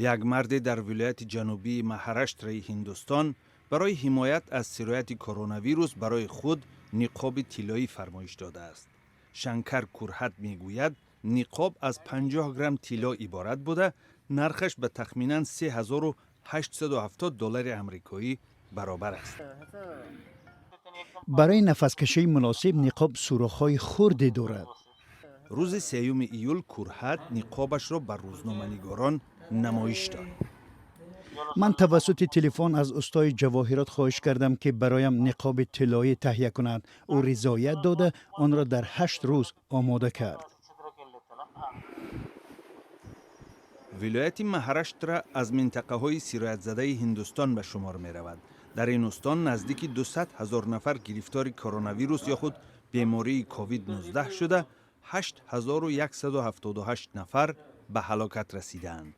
یک مرد در ولایت جنوبی مهاراشتر هندوستان برای حمایت از سرایت کرونا ویروس برای خود نقاب طلایی فرمایش داده است. شنکر کورهت میگوید نقاب از 50 گرم طلا عبارت بوده، نرخش به تخمینا $3870 آمریکایی برابر است. برای نفسکشی مناسب نقاب سوراخ‌های خردی دارد. روز 3 ایول کورهت نقابش را بر روزنامه‌نگاران نمایش داد. من توسط تلفن از استاد جواهرات خواهش کردم که برایم نقاب طلایی تهیه کند. او رضایت داده آن را در 8 روز آماده کرد. ولایت مهاراشتر از منطقه های سیرایت زده هندوستان به شمار می رود. در این استان نزدیک 200,000 نفر گرفتار کرونا ویروس یا خود بیماری کووید 19 شده، 8178 نفر به هلاکت رسیدند.